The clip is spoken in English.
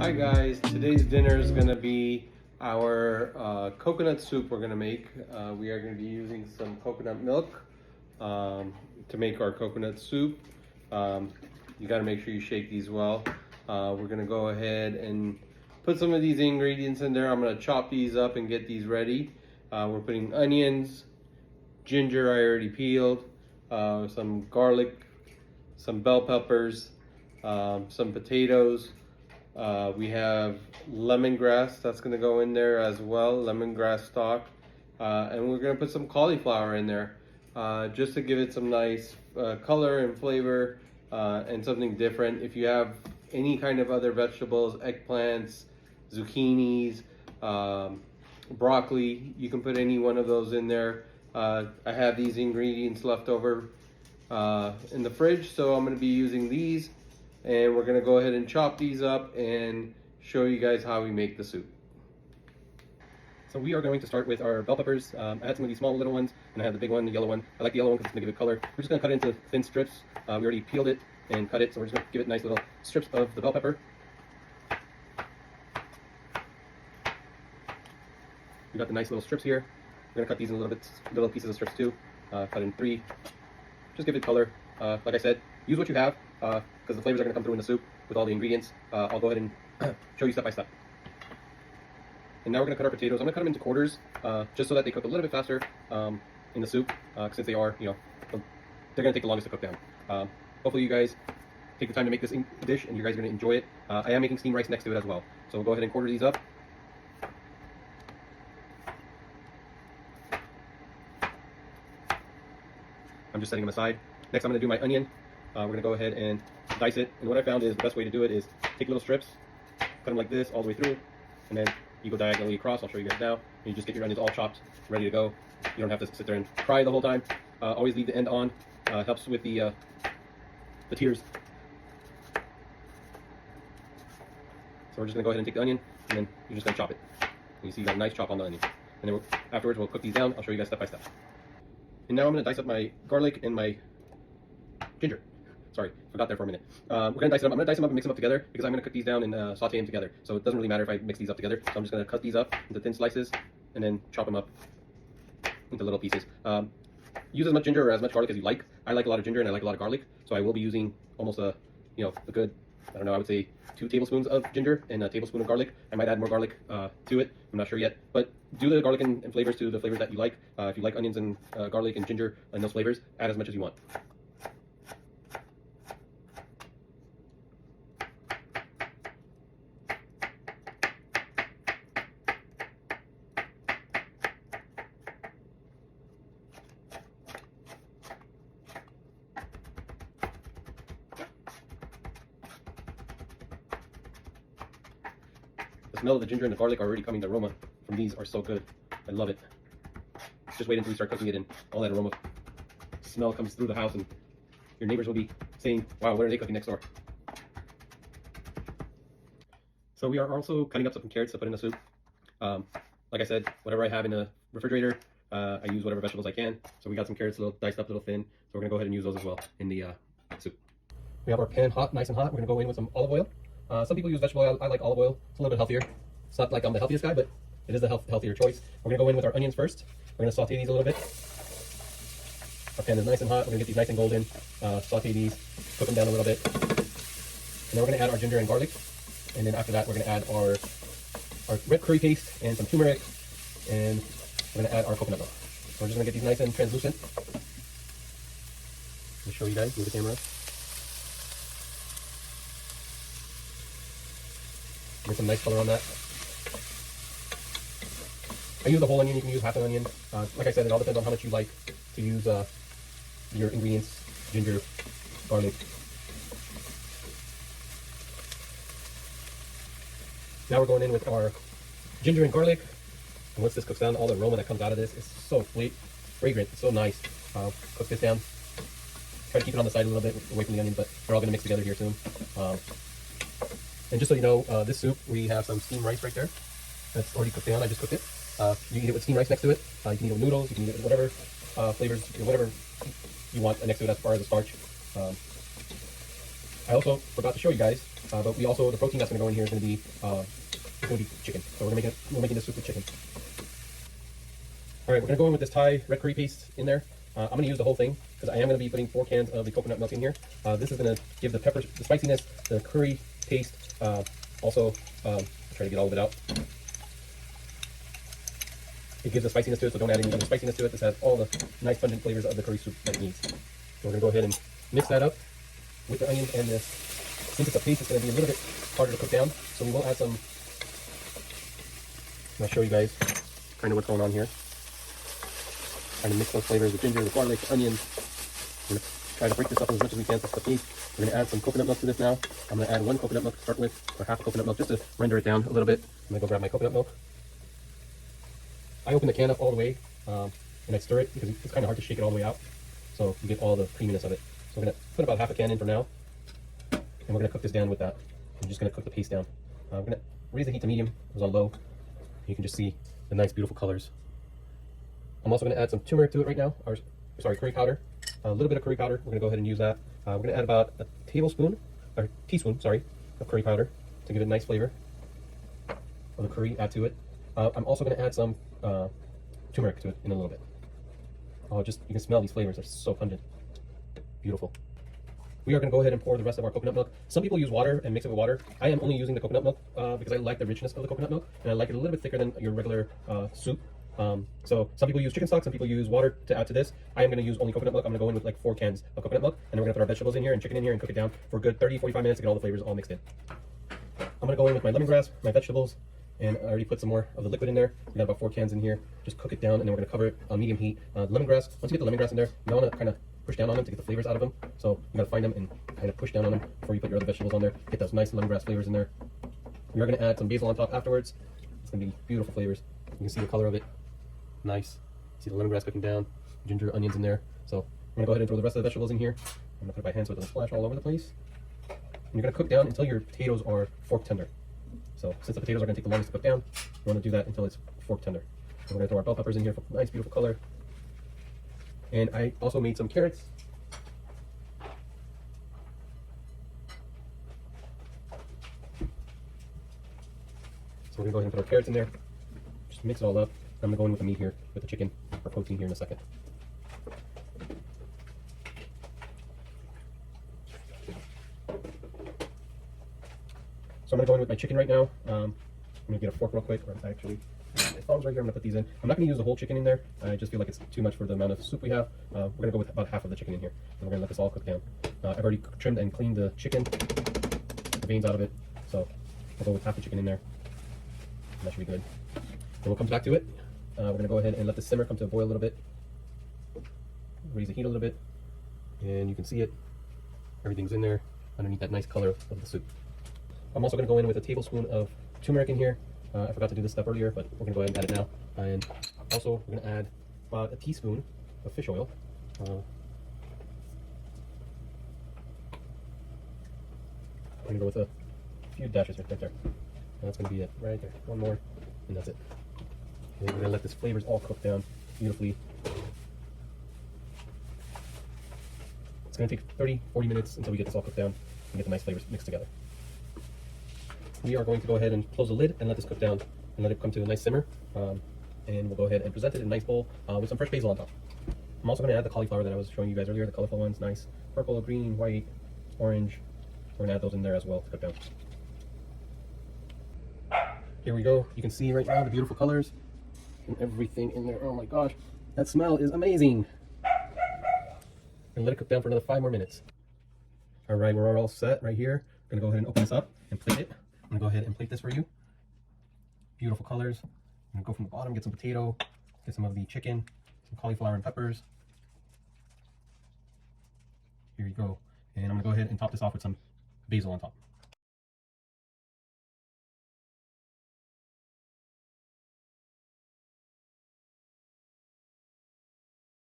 Hi guys, today's dinner is going to be our coconut soup we're going to make. We are going to be using some coconut milk to make our coconut soup. You got to make sure you shake these well. We're going to go ahead and put some of these ingredients in there. I'm going to chop these up and get these ready. We're putting onions, ginger I already peeled, some garlic, some bell peppers, some potatoes. We have lemongrass that's going to go in there as well, lemongrass stalk, and we're going to put some cauliflower in there just to give it some nice color and flavor and something different. If you have any kind of other vegetables, eggplants, zucchinis, broccoli, you can put any one of those in there. I have these ingredients left over in the fridge, so I'm going to be using these. And we're going to go ahead and chop these up and show you guys how we make the soup. So we are going to start with our bell peppers. I had some of these small little ones, and I have the big one, the yellow one. I like the yellow one because it's going to give it color. We're just going to cut it into thin strips. We already peeled it and cut it, so we're just going to give it nice little strips of the bell pepper. We got the nice little strips here. We're going to cut these in little pieces of strips too. Cut in 3. Just give it color. Like I said, use what you have because the flavors are going to come through in the soup with all the ingredients. I'll go ahead and show you step by step. And now we're going to cut our potatoes. I'm going to cut them into quarters just so that they cook a little bit faster in the soup since they are, they're going to take the longest to cook down. Hopefully you guys take the time to make this dish and you guys are going to enjoy it. I am making steamed rice next to it as well. So we'll go ahead and quarter these up. I'm just setting them aside. Next I'm going to do my onion. We're going to go ahead and dice it. And what I found is the best way to do it is take little strips, cut them like this all the way through, and then you go diagonally across. I'll show you guys now. And you just get your onions all chopped, ready to go. You don't have to sit there and cry the whole time. Always leave the end on. Helps with the tears. So we're just going to go ahead and take the onion, and then you're just going to chop it. And you see you got a nice chop on the onion. And then afterwards we'll cook these down. I'll show you guys step by step. And now I'm going to dice up my garlic and my ginger. Sorry, forgot there for a minute. We're going to dice them up. I'm going to dice them up and mix them up together because I'm going to cook these down and saute them together. So it doesn't really matter if I mix these up together. So I'm just going to cut these up into thin slices and then chop them up into little pieces. Use as much ginger or as much garlic as you like. I like a lot of ginger and I like a lot of garlic. So I will be using almost a good, I would say 2 tablespoons of ginger and a tablespoon of garlic. I might add more garlic to it. I'm not sure yet. But do the garlic and flavors to the flavors that you like. If you like onions and garlic and ginger and those flavors, add as much as you want. The smell of the ginger and the garlic are already coming. The aroma from these are so good. I love it. Just wait until we start cooking it and all that aroma smell comes through the house and your neighbors will be saying, wow, what are they cooking next door? So we are also cutting up some carrots to put in the soup. Like I said, whatever I have in the refrigerator, I use whatever vegetables I can. So we got some carrots, little diced up, little thin. So we're gonna go ahead and use those as well in the soup. We have our pan hot, nice and hot. We're gonna go in with some olive oil. Some people use vegetable oil. I like olive oil. It's a little bit healthier. It's not like I'm the healthiest guy, but it is the healthier choice. We're going to go in with our onions first. We're going to saute these a little bit. Our pan is nice and hot. We're going to get these nice and golden. Saute these, cook them down a little bit. And then we're going to add our ginger and garlic. And then after that, we're going to add our red curry paste and some turmeric. And we're going to add our coconut milk. So we're just going to get these nice and translucent. Let me show you guys, move the camera. Get some nice color on that. I use the whole onion. You can use half an onion. Like I said, it all depends on how much you like to use your ingredients, ginger, garlic. Now we're going in with our ginger and garlic. And once this cooks down, all the aroma that comes out of this is so fragrant. It's so nice. Cook this down. Try to keep it on the side a little bit away from the onion, but they're all going to mix together here soon. And just so you know, this soup, we have some steamed rice right there. That's already cooked down. I just cooked it. You can eat it with steamed rice next to it. You can eat it with noodles. You can eat it with whatever flavors, whatever you want next to it as far as the starch. I also forgot to show you guys, but the protein that's going to go in here is going to be chicken. So we're making this soup with chicken. All right, we're going to go in with this Thai red curry paste in there. I'm going to use the whole thing because I am going to be putting 4 cans of the coconut milk in here. This is going to give the pepper, the spiciness, the curry taste. Also, try to get all of it out. It gives a spiciness to it, so don't add any other spiciness to it. This has all the nice pungent flavors of the curry soup that it needs. So we're going to go ahead and mix that up with the onions and this. Since it's a paste, it's going to be a little bit harder to cook down. So we will add some. I'll show you guys kind of what's going on here. Trying to mix those flavors with ginger, the garlic, the onions. We're going to try to break this up as much as we can. That's the paste. We're going to add some coconut milk to this now. I'm going to add 1 coconut milk to start with, or half coconut milk, just to render it down a little bit. I'm going to go grab my coconut milk. I open the can up all the way and I stir it because it's kind of hard to shake it all the way out. So you get all the creaminess of it. So we're going to put about half a can in for now. And we're going to cook this down with that. I'm just going to cook the paste down. I'm going to raise the heat to medium. It was on low. You can just see the nice, beautiful colors. I'm also going to add some turmeric to it right now, or sorry, curry powder. A little bit of curry powder. We're going to go ahead and use that. We're going to add about a teaspoon, of curry powder to give it a nice flavor of the curry. Add to it. I'm also going to add some turmeric to it in a little bit. Oh, you can smell these flavors. They're so pungent. Beautiful. We are going to go ahead and pour the rest of our coconut milk. Some people use water and mix it with water. I am only using the coconut milk because I like the richness of the coconut milk, and I like it a little bit thicker than your regular soup. So some people use chicken stock, some people use water to add to this. I am going to use only coconut milk. I'm going to go in with like 4 cans of coconut milk, and then we're going to put our vegetables in here and chicken in here and cook it down for a good 30-45 minutes to get all the flavors all mixed in. I'm going to go in with my lemongrass, my vegetables, and I already put some more of the liquid in there. We got about 4 cans in here. Just cook it down, and then we're going to cover it on medium heat. Lemongrass, once you get the lemongrass in there, you want to kind of push down on them to get the flavors out of them. So you got to find them and kind of push down on them before you put your other vegetables on there. Get those nice lemongrass flavors in there. We are going to add some basil on top afterwards. It's going to be beautiful flavors. You can see the color of it. Nice. See the lemongrass cooking down, ginger, onions in there. So I'm going to go ahead and throw the rest of the vegetables in here. I'm going to put it by hand so it doesn't splash all over the place. And you're going to cook down until your potatoes are fork tender. So since the potatoes are going to take the longest to cook down, you want to do that until it's fork tender. So we're going to throw our bell peppers in here for nice, beautiful color. And I also made some carrots. So we're going to go ahead and put our carrots in there. Just mix it all up. I'm going to go in with the meat here, with the chicken, or protein here in a second. So I'm going to go in with my chicken right now. I'm going to get a fork real quick, or actually, my thumbs right here, I'm going to put these in. I'm not going to use the whole chicken in there. I just feel like it's too much for the amount of soup we have. We're going to go with about half of the chicken in here, and we're going to let this all cook down. I've already trimmed and cleaned the chicken, the veins out of it, so I'll go with half the chicken in there. That should be good. Then we'll come back to it. We're going to go ahead and let this simmer come to a boil a little bit. Raise the heat a little bit, and you can see it. Everything's in there underneath that nice color of the soup. I'm also going to go in with a tablespoon of turmeric in here. I forgot to do this step earlier, but we're going to go ahead and add it now. And also, we're going to add about a teaspoon of fish oil. I'm going to go with a few dashes right there. That's going to be it right there. One more, and that's it. And we're going to let this flavors all cook down beautifully. It's going to take 30-40 minutes until we get this all cooked down and get the nice flavors mixed together. We are going to go ahead and close the lid and let this cook down and let it come to a nice simmer. And we'll go ahead and present it in a nice bowl with some fresh basil on top. I'm also going to add the cauliflower that I was showing you guys earlier, the colorful ones, nice purple, green, white, orange. We're going to add those in there as well to cook down. Here we go. You can see right now the beautiful colors and everything in there. Oh my gosh, that smell is amazing. And let it cook down for another 5 more minutes. All right, we're all set right here. I'm going to go ahead and open this up and plate it. I'm going to go ahead and plate this for you. Beautiful colors. I'm going to go from the bottom, get some potato, get some of the chicken, some cauliflower and peppers. Here you go. And I'm going to go ahead and top this off with some basil on top.